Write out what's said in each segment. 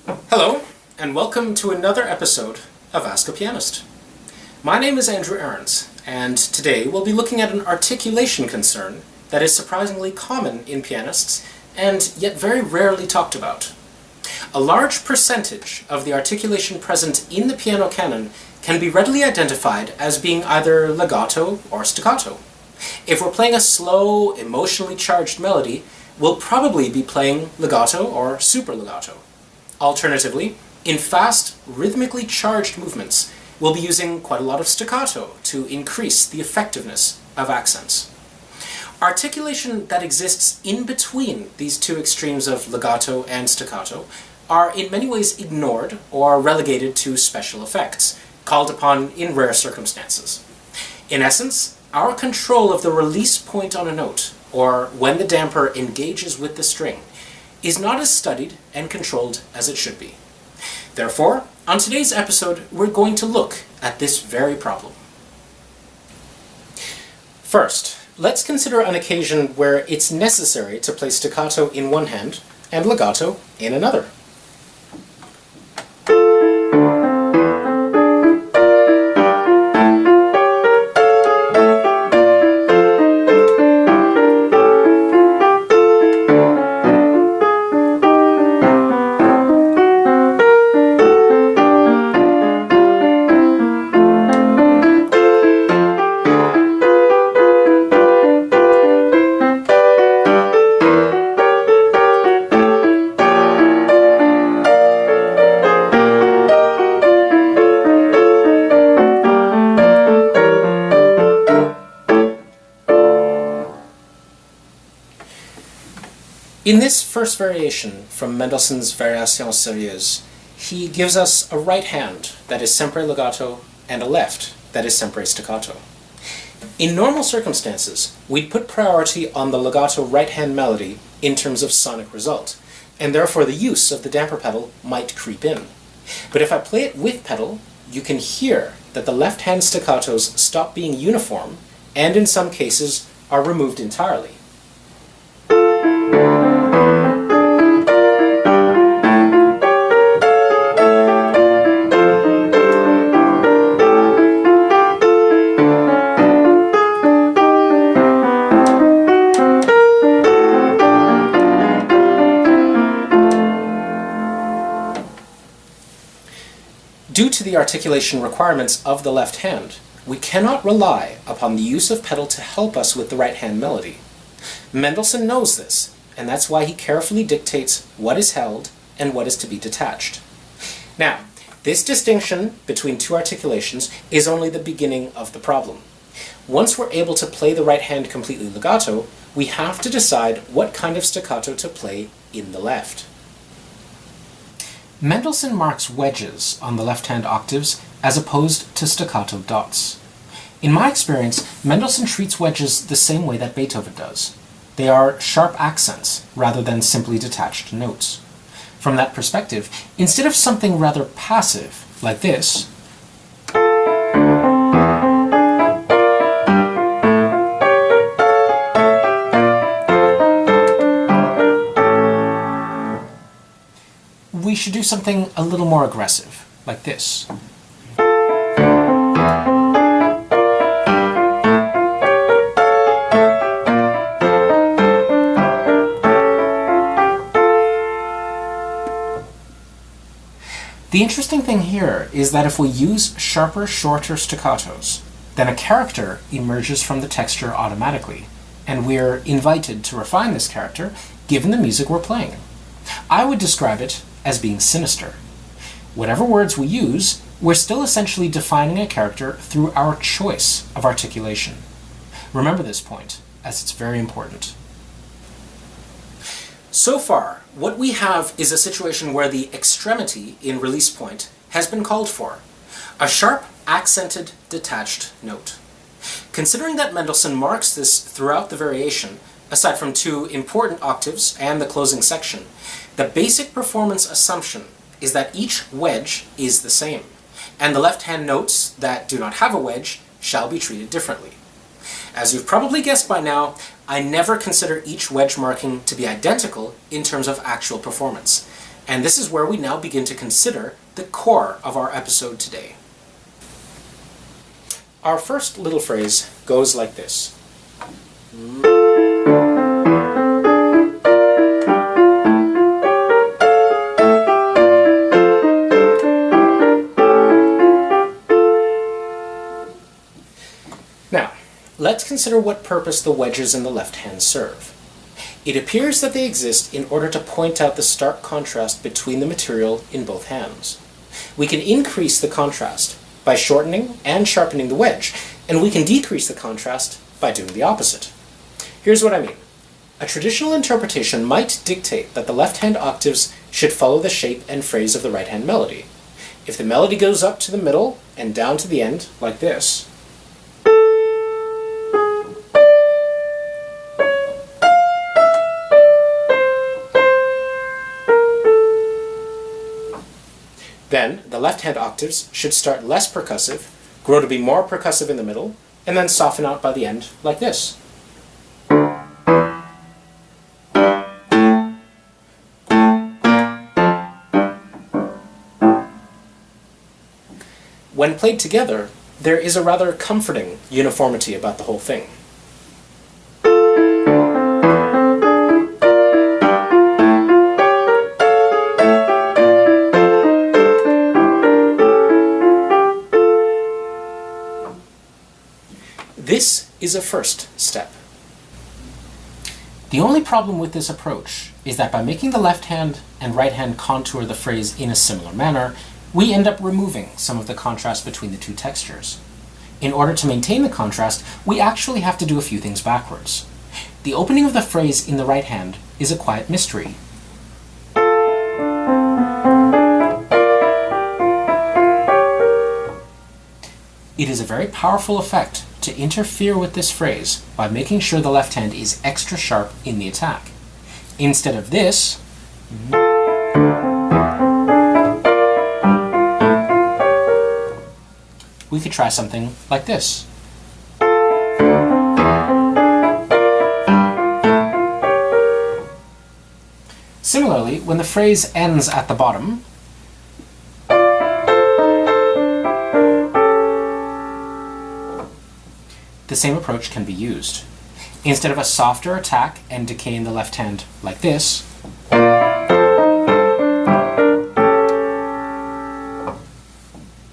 Hello, and welcome to another episode of Ask a Pianist. My name is Andrew Ahrens, and today we'll be looking at an articulation concern that is surprisingly common in pianists and yet very rarely talked about. A large percentage of the articulation present in the piano canon can be readily identified as being either legato or staccato. If we're playing a slow, emotionally charged melody, we'll probably be playing legato or superlegato. Alternatively, in fast, rhythmically charged movements, we'll be using quite a lot of staccato to increase the effectiveness of accents. Articulation that exists in between these two extremes of legato and staccato are in many ways ignored or relegated to special effects, called upon in rare circumstances. In essence, our control of the release point on a note, or when the damper engages with the string, is not as studied and controlled as it should be. Therefore, on today's episode, we're going to look at this very problem. First, let's consider an occasion where it's necessary to play staccato in one hand and legato in another. In this first variation from Mendelssohn's Variations Sérieuses, he gives us a right hand that is sempre legato and a left that is sempre staccato. In normal circumstances, we'd put priority on the legato right-hand melody in terms of sonic result, and therefore the use of the damper pedal might creep in. But if I play it with pedal, you can hear that the left-hand staccatos stop being uniform, and in some cases are removed entirely. Due to the articulation requirements of the left hand, we cannot rely upon the use of pedal to help us with the right hand melody. Mendelssohn knows this, and that's why he carefully dictates what is held and what is to be detached. Now, this distinction between two articulations is only the beginning of the problem. Once we're able to play the right hand completely legato, we have to decide what kind of staccato to play in the left. Mendelssohn marks wedges on the left-hand octaves as opposed to staccato dots. In my experience, Mendelssohn treats wedges the same way that Beethoven does. They are sharp accents rather than simply detached notes. From that perspective, instead of something rather passive, like this, we should do something a little more aggressive, like this. The interesting thing here is that if we use sharper, shorter staccatos, then a character emerges from the texture automatically, and we're invited to refine this character given the music we're playing. I would describe it as being sinister. Whatever words we use, we're still essentially defining a character through our choice of articulation. Remember this point, as it's very important. So far, what we have is a situation where the extremity in release point has been called for, a sharp, accented, detached note. Considering that Mendelssohn marks this throughout the variation, aside from two important octaves and the closing section, the basic performance assumption is that each wedge is the same, and the left-hand notes that do not have a wedge shall be treated differently. As you've probably guessed by now, I never consider each wedge marking to be identical in terms of actual performance. And this is where we now begin to consider the core of our episode today. Our first little phrase goes like this. Now, let's consider what purpose the wedges in the left hand serve. It appears that they exist in order to point out the stark contrast between the material in both hands. We can increase the contrast by shortening and sharpening the wedge, and we can decrease the contrast by doing the opposite. Here's what I mean. A traditional interpretation might dictate that the left-hand octaves should follow the shape and phrase of the right-hand melody. If the melody goes up to the middle and down to the end, like this, then the left-hand octaves should start less percussive, grow to be more percussive in the middle, and then soften out by the end like this. When played together, there is a rather comforting uniformity about the whole thing. This is a first step. The only problem with this approach is that by making the left hand and right hand contour the phrase in a similar manner, we end up removing some of the contrast between the two textures. In order to maintain the contrast, we actually have to do a few things backwards. The opening of the phrase in the right hand is a quiet mystery. It is a very powerful effect to interfere with this phrase by making sure the left hand is extra sharp in the attack. Instead of this, we could try something like this. Similarly, when the phrase ends at the bottom, the same approach can be used. Instead of a softer attack and decay in the left hand like this,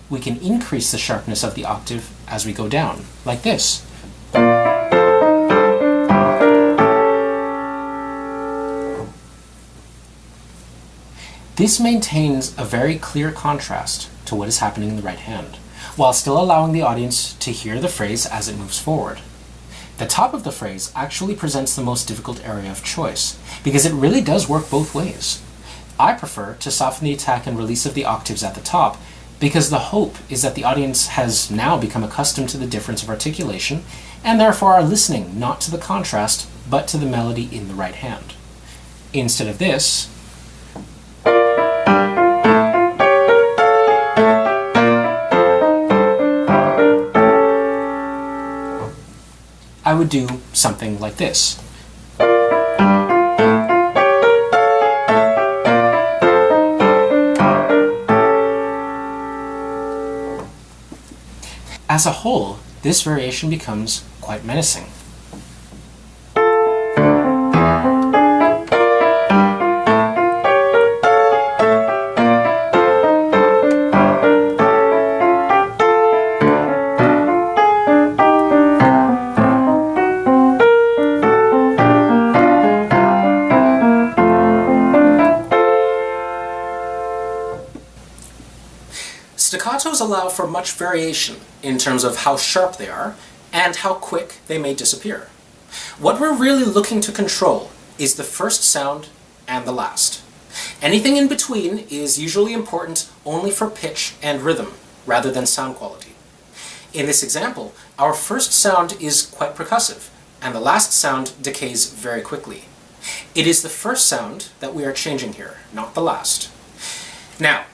we can increase the sharpness of the octave as we go down, like this. This maintains a very clear contrast to what is happening in the right hand, while still allowing the audience to hear the phrase as it moves forward. The top of the phrase actually presents the most difficult area of choice, because it really does work both ways. I prefer to soften the attack and release of the octaves at the top, because the hope is that the audience has now become accustomed to the difference of articulation, and therefore are listening not to the contrast, but to the melody in the right hand. Instead of this, I would do something like this. As a whole, this variation becomes quite menacing. Staccatos allow for much variation in terms of how sharp they are and how quick they may disappear. What we're really looking to control is the first sound and the last. Anything in between is usually important only for pitch and rhythm rather than sound quality. In this example, our first sound is quite percussive and the last sound decays very quickly. It is the first sound that we are changing here, not the last. Now,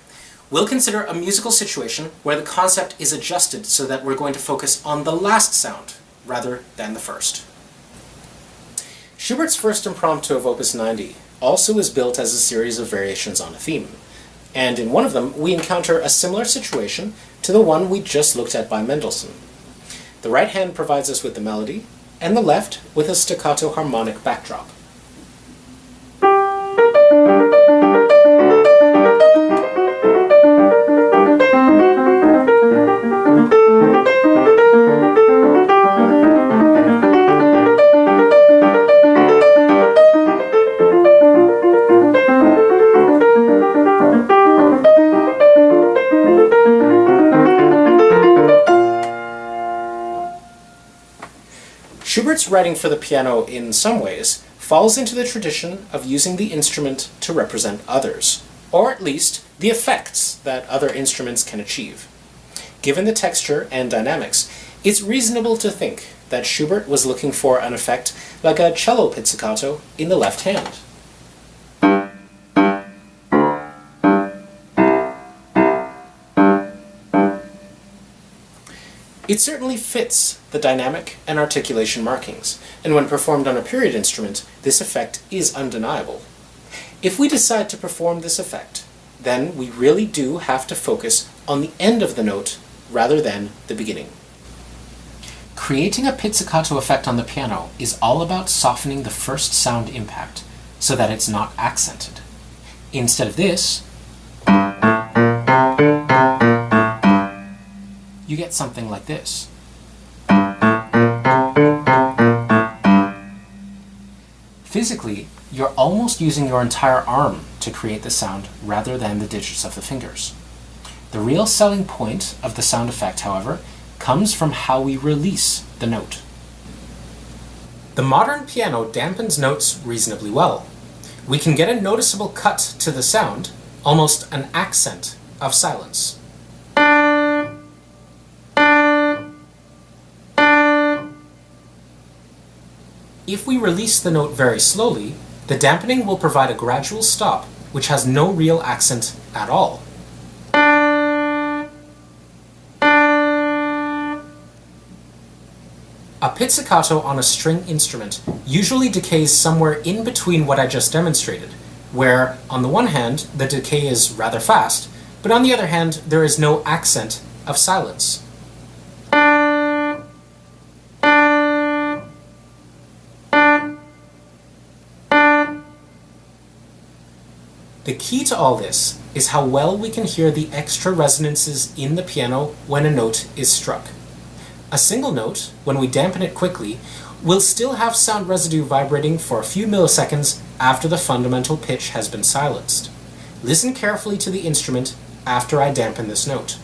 we'll consider a musical situation where the concept is adjusted so that we're going to focus on the last sound rather than the first. Schubert's first Impromptu of Opus 90 also is built as a series of variations on a theme, and in one of them we encounter a similar situation to the one we just looked at by Mendelssohn. The right hand provides us with the melody, and the left with a staccato harmonic backdrop. Schubert's writing for the piano, in some ways, falls into the tradition of using the instrument to represent others, or at least the effects that other instruments can achieve. Given the texture and dynamics, it's reasonable to think that Schubert was looking for an effect like a cello pizzicato in the left hand. It certainly fits the dynamic and articulation markings, and when performed on a period instrument, this effect is undeniable. If we decide to perform this effect, then we really do have to focus on the end of the note rather than the beginning. Creating a pizzicato effect on the piano is all about softening the first sound impact so that it's not accented. Instead of this, you get something like this. Physically, you're almost using your entire arm to create the sound rather than the digits of the fingers. The real selling point of the sound effect, however, comes from how we release the note. The modern piano dampens notes reasonably well. We can get a noticeable cut to the sound, almost an accent of silence. If we release the note very slowly, the dampening will provide a gradual stop, which has no real accent at all. A pizzicato on a string instrument usually decays somewhere in between what I just demonstrated, where, on the one hand, the decay is rather fast, but on the other hand, there is no accent of silence. The key to all this is how well we can hear the extra resonances in the piano when a note is struck. A single note, when we dampen it quickly, will still have sound residue vibrating for a few milliseconds after the fundamental pitch has been silenced. Listen carefully to the instrument after I dampen this note.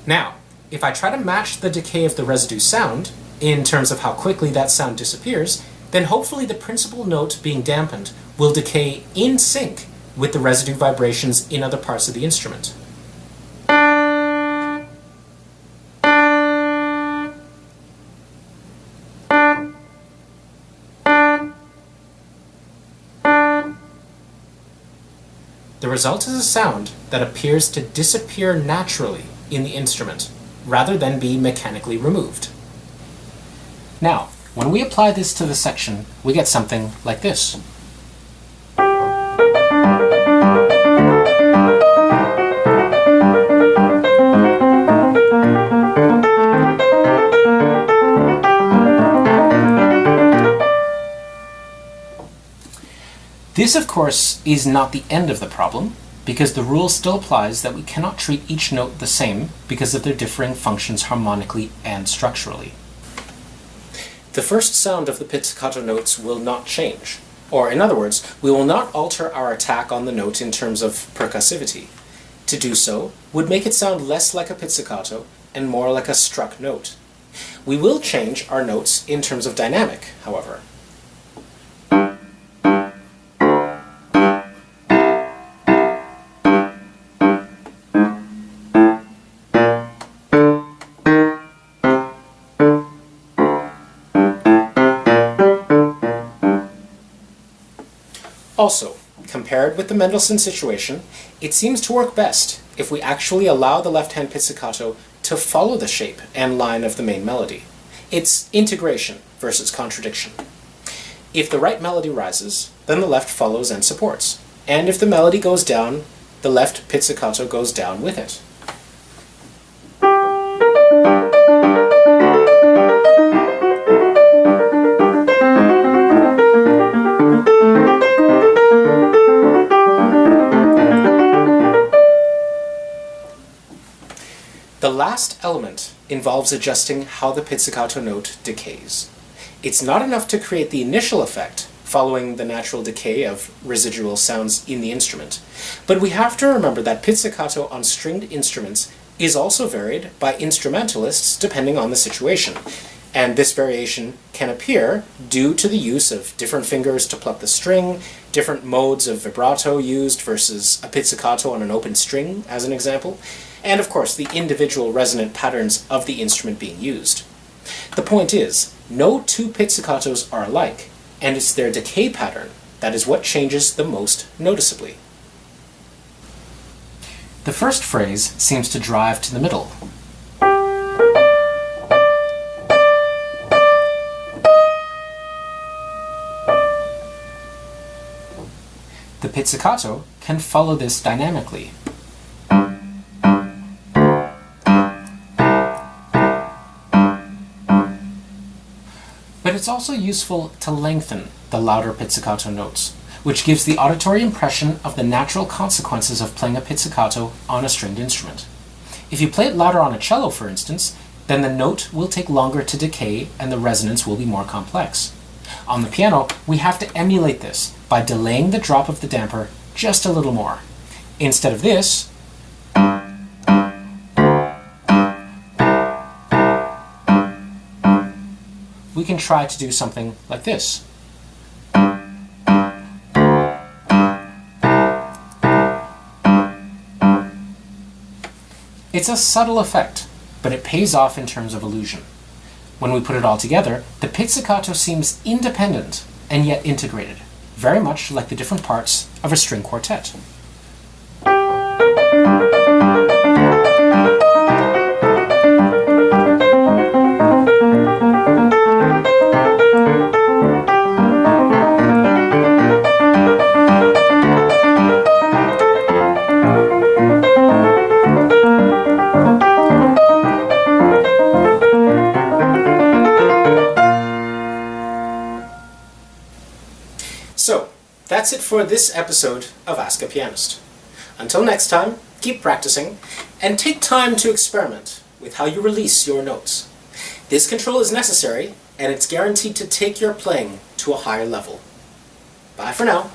Now, if I try to match the decay of the residue sound, in terms of how quickly that sound disappears, then hopefully the principal note being dampened will decay in sync with the residue vibrations in other parts of the instrument. The result is a sound that appears to disappear naturally in the instrument, rather than be mechanically removed. Now, when we apply this to the section, we get something like this. This, of course, is not the end of the problem, because the rule still applies that we cannot treat each note the same because of their differing functions harmonically and structurally. The first sound of the pizzicato notes will not change, or in other words, we will not alter our attack on the note in terms of percussivity. To do so would make it sound less like a pizzicato and more like a struck note. We will change our notes in terms of dynamic, however. Also, compared with the Mendelssohn situation, it seems to work best if we actually allow the left-hand pizzicato to to follow the shape and line of the main melody. It's integration versus contradiction. If the right melody rises, then the left follows and supports. And if the melody goes down, the left pizzicato goes down with it. The last element involves adjusting how the pizzicato note decays. It's not enough to create the initial effect, following the natural decay of residual sounds in the instrument, but we have to remember that pizzicato on stringed instruments is also varied by instrumentalists depending on the situation, and this variation can appear due to the use of different fingers to pluck the string, different modes of vibrato used versus a pizzicato on an open string, as an example, and of course the individual resonant patterns of the instrument being used. The point is, no two pizzicatos are alike, and it's their decay pattern that is what changes the most noticeably. The first phrase seems to drive to the middle. The pizzicato can follow this dynamically. But it's also useful to lengthen the louder pizzicato notes, which gives the auditory impression of the natural consequences of playing a pizzicato on a stringed instrument. If you play it louder on a cello, for instance, then the note will take longer to decay and the resonance will be more complex. On the piano, we have to emulate this by delaying the drop of the damper just a little more. Instead of this, we can try to do something like this. It's a subtle effect, but it pays off in terms of illusion. When we put it all together, the pizzicato seems independent and yet integrated, very much like the different parts of a string quartet. So, that's it for this episode of Ask a Pianist. Until next time, keep practicing, and take time to experiment with how you release your notes. This control is necessary, and it's guaranteed to take your playing to a higher level. Bye for now.